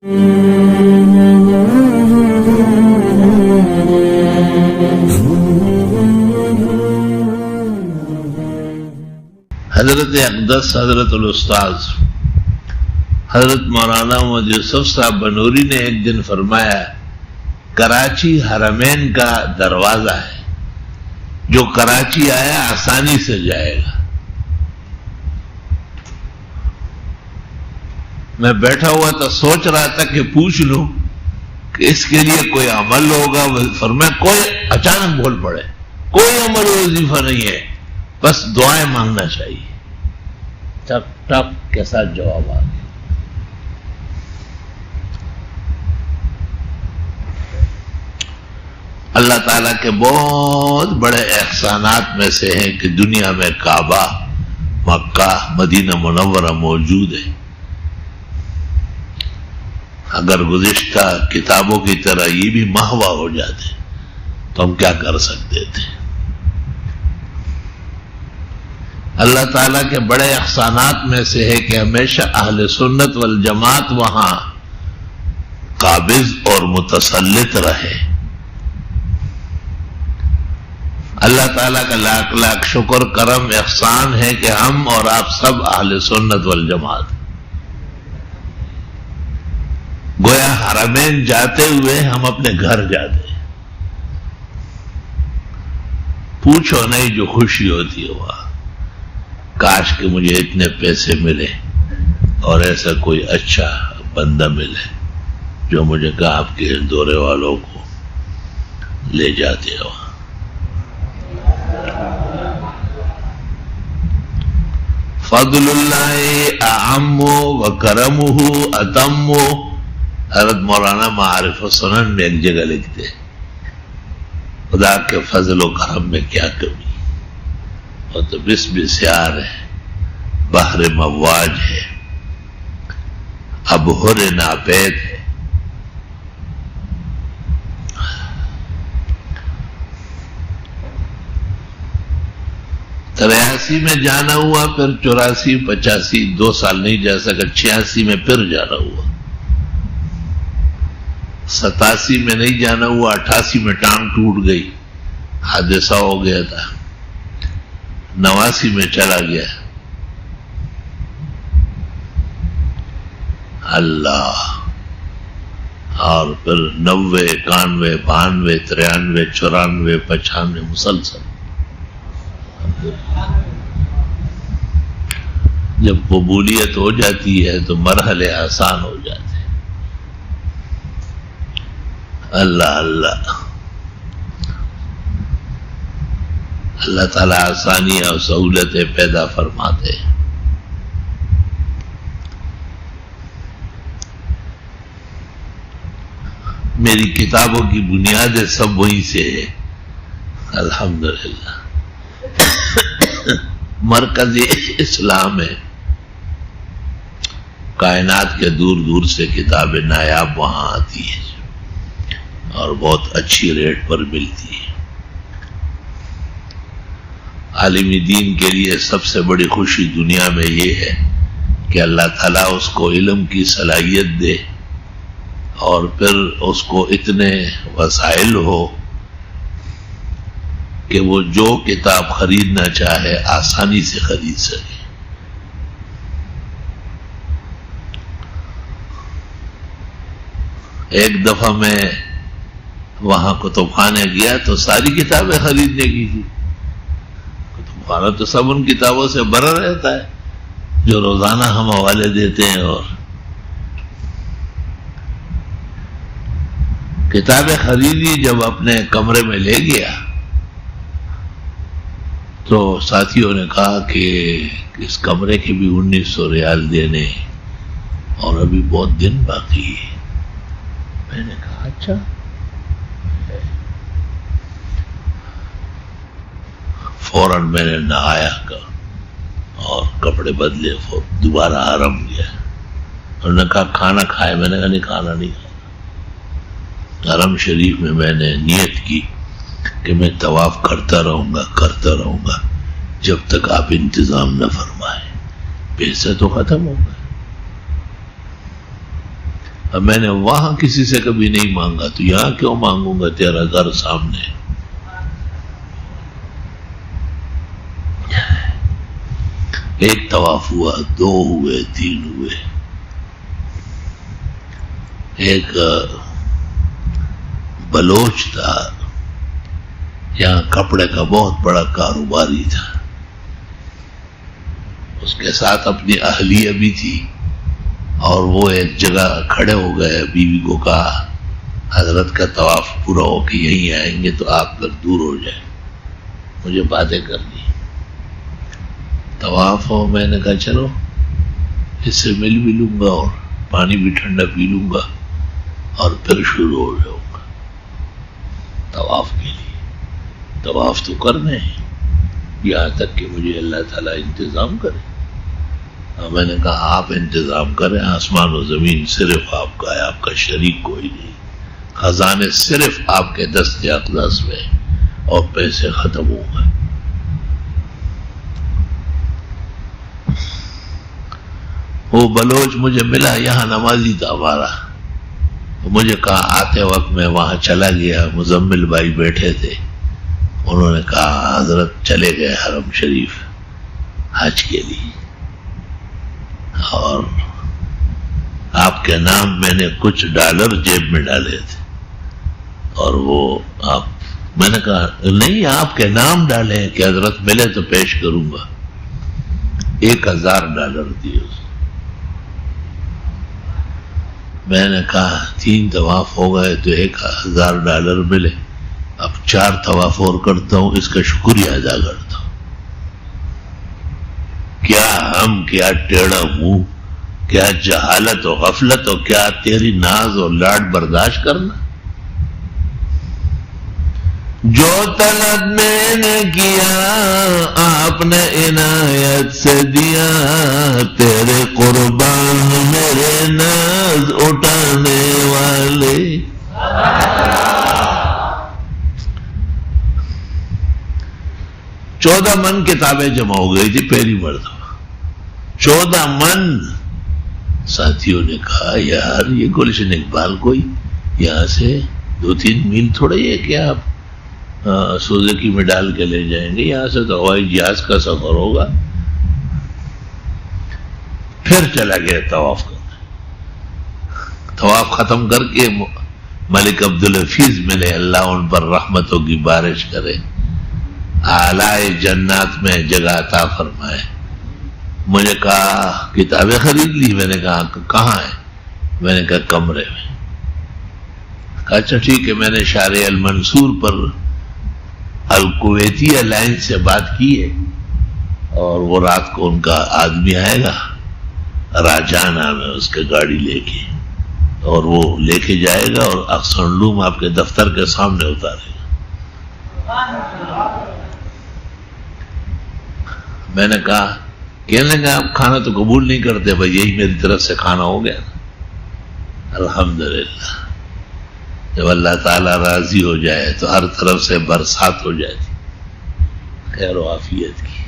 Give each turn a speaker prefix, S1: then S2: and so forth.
S1: حضرت اقدس حضرت الاستاذ حضرت مولانا محمد یوسف صاحب بنوری نے ایک دن فرمایا، کراچی حرمین کا دروازہ ہے، جو کراچی آیا آسانی سے جائے گا۔ میں بیٹھا ہوا تھا، سوچ رہا تھا کہ پوچھ لوں کہ اس کے لیے کوئی عمل ہوگا، فرمایا کوئی اچانک بول پڑے، کوئی عمل وظیفہ نہیں ہے، بس دعائیں مانگنا چاہیے۔ ٹک ٹک کے ساتھ جواب آ گیا۔ اللہ تعالیٰ کے بہت بڑے احسانات میں سے ہیں کہ دنیا میں کعبہ، مکہ، مدینہ منورہ موجود ہے۔ اگر گزشتہ کتابوں کی طرح یہ بھی محو ہو جاتے تو ہم کیا کر سکتے تھے؟ اللہ تعالیٰ کے بڑے احسانات میں سے ہے کہ ہمیشہ اہل سنت والجماعت وہاں قابض اور متسلط رہے۔ اللہ تعالیٰ کا لاکھ لاکھ شکر کرم احسان ہے کہ ہم اور آپ سب اہل سنت والجماعت، گویا حرمین جاتے ہوئے ہم اپنے گھر جاتے، پوچھو نہیں جو خوشی ہوتی ہے وہاں۔ کاش کہ مجھے اتنے پیسے ملے اور ایسا کوئی اچھا بندہ ملے جو مجھے کہا آپ کے دورے والوں کو لے جاتے ہو۔ فضل اللہ اعم و کرمہ اتم۔ حضرت مولانا معارف السنن میں ایک جگہ لکھتے خدا کے فضل و کرم میں کیا کمی، اور تو بسیار ہے، بحر مواج ہے، ابہر ناپید ہے۔ تریاسی میں جانا ہوا، پھر 84، 85، 2 سال نہیں جا سکا، 86 میں پھر جانا ہوا، 87 میں نہیں جانا ہوا، 88 میں ٹانگ ٹوٹ گئی، حادثہ ہو گیا تھا، 89 میں چلا گیا۔ اللہ، اور پھر 90، 91، 92، 93، 94، 95 مسلسل۔ جب قبولیت ہو جاتی ہے تو مرحلے آسان ہو جاتے ہیں۔ اللہ اللہ، اللہ تعالیٰ آسانیاں اور سہولتیں پیدا فرماتے ہیں۔ میری کتابوں کی بنیادیں سب وہیں سے ہے، الحمدللہ۔ مرکز اسلام ہے، کائنات کے دور دور سے کتابیں نایاب وہاں آتی ہیں اور بہت اچھی ریٹ پر ملتی ہے۔ عالم دین کے لیے سب سے بڑی خوشی دنیا میں یہ ہے کہ اللہ تعالیٰ اس کو علم کی صلاحیت دے اور پھر اس کو اتنے وسائل ہو کہ وہ جو کتاب خریدنا چاہے آسانی سے خرید سکے۔ ایک دفعہ میں وہاں کتب خانے گیا تو ساری کتابیں خریدنے کی تھی۔ کتب خانہ تو سب ان کتابوں سے بھرا رہتا ہے جو روزانہ ہم حوالے دیتے ہیں، اور کتابیں خریدی۔ جب اپنے کمرے میں لے گیا تو ساتھیوں نے کہا کہ اس کمرے کے بھی 1900 ریال دینے اور ابھی بہت دن باقی ہے۔ میں نے کہا اچھا۔ فوراً میں نے نہایا اور کپڑے بدلے، دوبارہ حرم گیا۔ انہوں نے کہا کھانا کھائے؟ میں نے کہا نہیں، کھانا نہیں کھانا۔ حرم شریف میں میں نے نیت کی کہ میں طواف کرتا رہوں گا جب تک آپ انتظام نہ فرمائیں۔ پیسے تو ختم ہو گئے۔ اب میں نے وہاں کسی سے کبھی نہیں مانگا تو یہاں کیوں مانگوں گا؟ تیرا گھر سامنے. ایک طواف ہوا، 2 ہوئے، 3 ہوئے. ایک بلوچ تھا، یہاں کپڑے کا بہت بڑا کاروباری تھا، اس کے ساتھ اپنی اہلیہ بھی تھی، اور وہ ایک جگہ کھڑے ہو گئے. بیوی کو کہا حضرت کا طواف پورا ہو کے یہیں آئیں گے تو آپ پھر دور ہو جائیں، مجھے باتیں کرنی. طواف ہو، میں نے کہا چلو اس سے مل بھی لوں گا اور پانی بھی ٹھنڈا پی لوں گا اور پھر شروع ہو جاؤں گا طواف کے لیے. طواف تو کرنے ہیں یہاں تک کہ مجھے اللہ تعالیٰ انتظام کرے. میں نے کہا آپ انتظام کریں، آسمان و زمین صرف آپ کا ہے، آپ کا شریک کوئی نہیں، خزانے صرف آپ کے دست اقدس میں اور پیسے ختم ہو گئے. وہ بلوچ مجھے ملا، یہاں نمازی تھا ہمارا. مجھے کہا آتے وقت میں وہاں چلا گیا، مزمل بھائی بیٹھے تھے، انہوں نے کہا حضرت چلے گئے حرم شریف حج کے لیے، اور آپ کے نام میں نے کچھ ڈالر جیب میں ڈالے تھے، اور وہ آپ، میں نے کہا نہیں آپ کے نام ڈالے کہ حضرت ملے تو پیش کروں گا. 1000 ڈالر دیے اس. میں نے کہا 3 طواف ہو گئے تو 1000 ڈالر ملے، اب 4 طواف اور کرتا ہوں، اس کا شکریہ ادا کرتا ہوں. کیا ہم، کیا ٹیڑھا منہ، کیا جہالت و غفلت، اور کیا تیری ناز اور لاڈ برداشت کرنا. جو طلب میں نے کیا آپ نے عنایت سے دیا، تیرے قربان میرے ناز اٹھانے والے. 14 من کتابیں جمع ہو گئی تھی پہلی مرتبہ، 14 من. ساتھیوں نے کہا یار یہ گلشن اقبال کوئی یہاں سے 2-3 میل تھوڑا ہی ہے کہ آپ سوزکی میں ڈال کے لے جائیں گے، یہاں سے تو ہوائی جہاز کا سفر ہوگا. پھر چلا گیا طواف کرنے. طواف ختم کر کے ملک عبدالحفیظ ملے، اللہ ان پر رحمتوں کی بارش کرے، اعلی جنات میں جگہ عطا فرمائے. مجھے کہا کتابیں خرید لی؟ میں نے کہا کہاں ہے؟ میں نے کہا کمرے میں. کہا اچھا ٹھیک ہے. میں نے شارع المنصور پر الکویتی لائن سے بات کی ہے، اور وہ رات کو ان کا آدمی آئے گا، راجہ نام ہے اس کے، گاڑی لے کے، اور وہ لے کے جائے گا اور اکسنڈوم آپ کے دفتر کے سامنے اتارے گا. میں نے کہا کہنے لگا آپ کھانا تو قبول نہیں کرتے. بھائی یہی میری طرف سے کھانا ہو گیا نا. الحمدللہ جب اللہ تعالیٰ راضی ہو جائے تو ہر طرف سے برسات ہو جاتی خیر و عافیت کی.